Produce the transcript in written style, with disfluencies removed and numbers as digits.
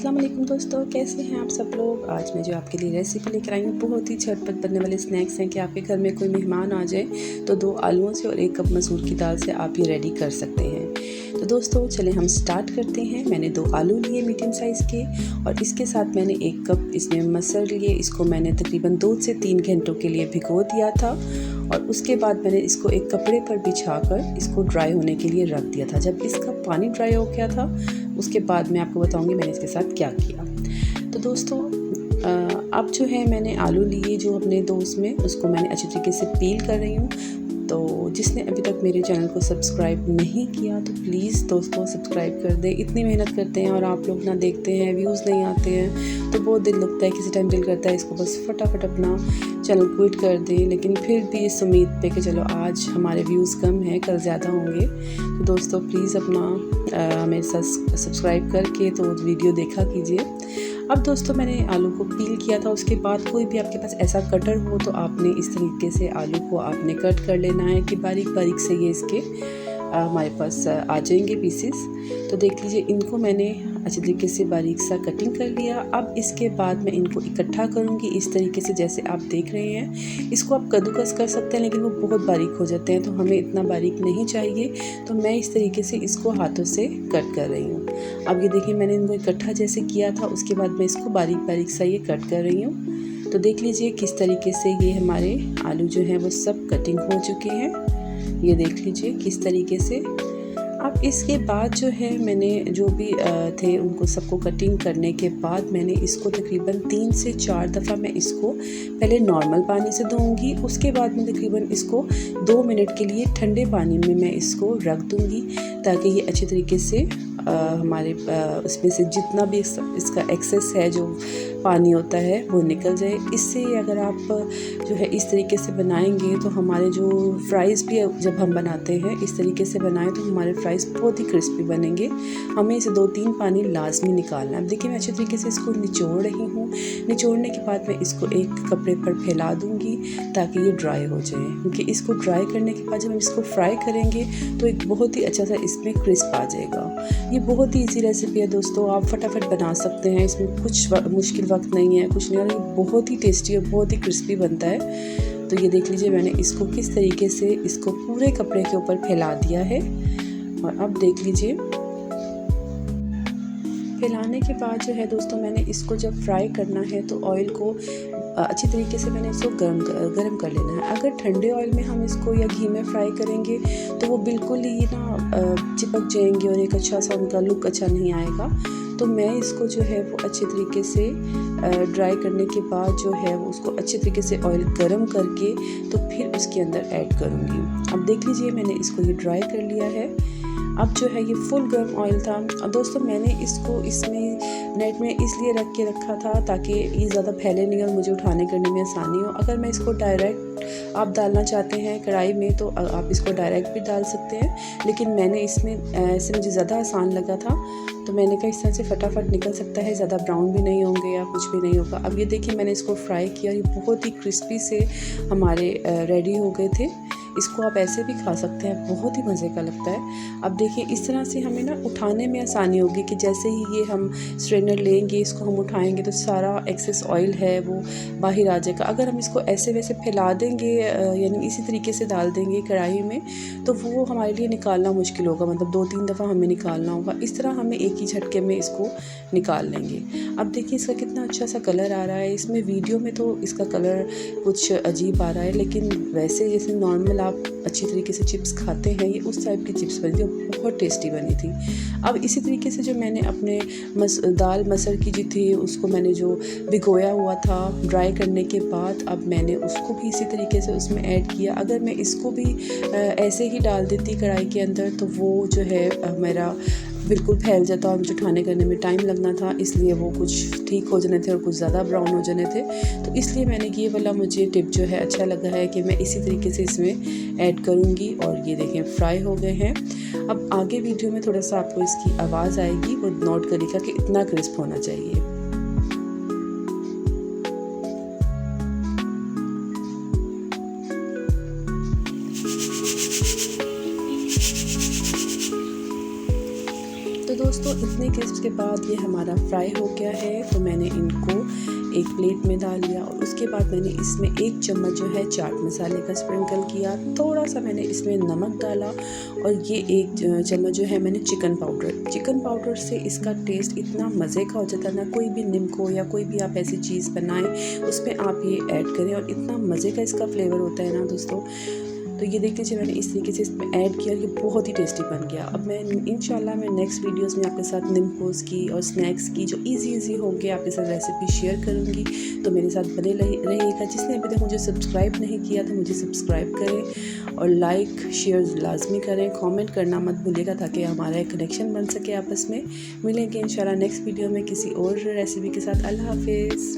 अस्सलाम वालेकुम दोस्तों, कैसे हैं आप सब लोग। आज मैं जो आपके लिए रेसिपी लेकर आई हूँ बहुत ही झटपट बनने वाले स्नैक्स हैं कि आपके घर में कोई मेहमान आ जाए तो 2 आलूओं से और 1 कप मसूर की दाल से आप ये रेडी कर सकते हैं। तो दोस्तों चलें हम स्टार्ट करते हैं। मैंने 2 आलू लिए मीडियम साइज़ के और इसके साथ मैंने 1 कप इसमें मसर लिए। इसको मैंने तकरीबन 2 से 3 घंटों के लिए भिगो दिया था और उसके बाद मैंने इसको एक कपड़े पर बिछाकर इसको ड्राई होने के लिए रख दिया था। जब इसका पानी ड्राई हो गया था उसके बाद मैं आपको बताऊंगी मैंने इसके साथ क्या किया। तो दोस्तों अब जो है मैंने आलू लिए जो अपने दोस्त में, उसको मैंने अच्छी तरीके से पील कर रही हूँ। तो जिसने अभी तक मेरे चैनल को सब्सक्राइब नहीं किया तो प्लीज़ दोस्तों सब्सक्राइब कर दें। इतनी मेहनत करते हैं और आप लोग ना देखते हैं, व्यूज़ नहीं आते हैं तो बहुत दिल लगता है, किसी टाइम दिल करता है इसको बस फटाफट अपना चैनल क्विट कर दें, लेकिन फिर भी इस उम्मीद पे कि चलो आज हमारे व्यूज़ कम हैं कल ज़्यादा होंगे। तो दोस्तों प्लीज़ अपना मेरे साथ सब्सक्राइब करके तो वीडियो देखा कीजिए। अब दोस्तों मैंने आलू को पील किया था, उसके बाद कोई भी आपके पास ऐसा कटर हो तो आपने इस तरीके से आलू को आपने कट कर लेना है कि बारीक बारीक से ये इसके हमारे पास आ जाएंगे पीसेस। तो देख लीजिए इनको मैंने अच्छे तरीके से बारीक सा कटिंग कर लिया। अब इसके बाद मैं इनको इकट्ठा करूँगी इस तरीके से जैसे आप देख रहे हैं। इसको आप कद्दूकस कर सकते हैं लेकिन वो बहुत बारीक हो जाते हैं तो हमें इतना बारीक नहीं चाहिए, तो मैं इस तरीके से इसको हाथों से कट कर रही हूँ। अब ये देखिए मैंने इनको इकट्ठा जैसे किया था, उसके बाद मैं इसको बारीक बारीक सा ये कट कर रही हूँ। तो देख लीजिए किस तरीके से ये हमारे आलू जो हैं वो सब कटिंग हो चुके हैं। ये देख लीजिए किस तरीके से। अब इसके बाद जो है मैंने जो भी थे उनको सबको कटिंग करने के बाद मैंने इसको तकरीबन 3 से 4 दफ़ा मैं इसको पहले नॉर्मल पानी से धोऊंगी, उसके बाद मैं तकरीबन इसको 2 मिनट के लिए ठंडे पानी में मैं इसको रख दूंगी ताकि ये अच्छे तरीके से हमारे उसमें से जितना भी इसका एक्सेस है जो पानी होता है वो निकल जाए। इससे अगर आप जो है इस तरीके से बनाएंगे तो हमारे जो फ्राइज़ भी जब हम बनाते हैं इस तरीके से बनाएं तो हमारे फ्राइज़ बहुत ही क्रिस्पी बनेंगे। हमें इसे 2-3 पानी लाजमी निकालना है। देखिए मैं अच्छे तरीके से इसको निचोड़ रही हूँ। निचोड़ने के बाद मैं इसको एक कपड़े पर फैला दूँगी ताकि ये ड्राई हो जाए, क्योंकि इसको ड्राई करने के बाद जब हम इसको फ्राई करेंगे तो एक बहुत ही अच्छा सा इसमें क्रिस्प आ जाएगा। ये बहुत ही ईजी रेसिपी है दोस्तों, आप फटाफट बना सकते हैं, इसमें कुछ मुश्किल वक्त नहीं है, कुछ नहीं, और ये बहुत ही टेस्टी और बहुत ही क्रिस्पी बनता है। तो ये देख लीजिए मैंने इसको किस तरीके से इसको पूरे कपड़े के ऊपर फैला दिया है। और अब देख लीजिए फैलाने के बाद जो है दोस्तों मैंने इसको जब फ्राई करना है तो ऑयल को अच्छी तरीके से मैंने इसको गरम कर लेना है। अगर ठंडे ऑयल में हम इसको या घी में फ्राई करेंगे तो वो बिल्कुल ही ना चिपक जाएंगे और एक अच्छा सा उनका लुक अच्छा नहीं आएगा। तो मैं इसको जो है वो अच्छे तरीके से ड्राई करने के बाद जो है वो उसको अच्छे तरीके से ऑयल गरम करके तो फिर उसके अंदर ऐड करूँगी। अब देख लीजिए मैंने इसको ये ड्राई कर लिया है। अब जो है ये फुल गर्म ऑयल था। और दोस्तों मैंने इसको इसमें नेट में इसलिए रख के रखा था ताकि ये ज़्यादा फैले नहीं और मुझे उठाने करने में आसानी हो। अगर मैं इसको डायरेक्ट आप डालना चाहते हैं कढ़ाई में तो आप इसको डायरेक्ट भी डाल सकते हैं, लेकिन मैंने इसमें ऐसे मुझे ज़्यादा आसान लगा था तो मैंने कहा इस तरह से फटाफट निकल सकता है, ज़्यादा ब्राउन भी नहीं होंगे या कुछ भी नहीं होगा। अब ये देखिए मैंने इसको फ्राई किया, ये बहुत ही क्रिस्पी से हमारे रेडी हो गए थे। इसको आप ऐसे भी खा सकते हैं, बहुत ही मज़े का लगता है। अब देखिए इस तरह से हमें ना उठाने में आसानी होगी कि जैसे ही ये हम स्ट्रेनर लेंगे इसको हम उठाएंगे तो सारा एक्सेस ऑयल है वो बाहर आ जाएगा। अगर हम इसको ऐसे वैसे फैला देंगे यानी इसी तरीके से डाल देंगे कढ़ाई में तो वो हमारे लिए निकालना मुश्किल होगा, मतलब 2-3 दफ़ा हमें निकालना होगा। इस तरह हमें एक ही झटके में इसको निकाल लेंगे। अब देखिए इसका कितना अच्छा सा कलर आ रहा है। इसमें वीडियो में तो इसका कलर कुछ अजीब आ रहा है, लेकिन वैसे जैसे नॉर्मल आप अच्छी तरीके से चिप्स खाते हैं ये उस टाइप की चिप्स बनी थी, बहुत टेस्टी बनी थी। अब इसी तरीके से जो मैंने अपने दाल मसर की जी थी उसको मैंने जो भिगोया हुआ था ड्राई करने के बाद अब मैंने उसको भी इसी तरीके से उसमें ऐड किया। अगर मैं इसको भी ऐसे ही डाल देती कढ़ाई के अंदर तो वो जो है मेरा बिल्कुल फैल जाता और मुझे उठाने करने में टाइम लगना था, इसलिए वो कुछ ठीक हो जाने थे और कुछ ज़्यादा ब्राउन हो जाने थे। तो इसलिए मैंने ये वाला मुझे टिप जो है अच्छा लगा है कि मैं इसी तरीके से इसमें ऐड करूँगी। और ये देखें फ्राई हो गए हैं। अब आगे वीडियो में थोड़ा सा आपको इसकी आवाज़ आएगी, वो नोट करिएगा कि इतना क्रिस्प होना चाहिए। तो दोस्तों इतने क्रिस्प के बाद ये हमारा फ्राई हो गया है, तो मैंने इनको एक प्लेट में डाल लिया और उसके बाद मैंने इसमें 1 चम्मच जो है चाट मसाले का स्प्रिंकल किया, थोड़ा सा मैंने इसमें नमक डाला और ये 1 चम्मच जो है मैंने चिकन पाउडर से इसका टेस्ट इतना मज़े का हो जाता है ना। कोई भी निम्को या कोई भी आप ऐसी चीज़ बनाएं उसमें आप ये ऐड करें और इतना मज़े का इसका फ्लेवर होता है ना दोस्तों। तो ये देख लीजिए मैंने इस तरीके से इसमें ऐड किया, ये बहुत ही टेस्टी बन गया। अब मैं इंशाल्लाह मैं नेक्स्ट वीडियोस में आपके साथ निम्कोस की और स्नैक्स की जो इजी होंगे आपके साथ रेसिपी शेयर करूँगी, तो मेरे साथ बने रहिएगा। जिसने अभी तक मुझे सब्सक्राइब नहीं किया तो मुझे सब्सक्राइब करें और लाइक शेयर लाजमी करें, कॉमेंट करना मत भूलिएगा ताकि हमारा एक कनेक्शन बन सके आपस में। मिलेंगे इंशाल्लाह नेक्स्ट वीडियो में किसी और रेसिपी के साथ। अल्लाह हाफिज़।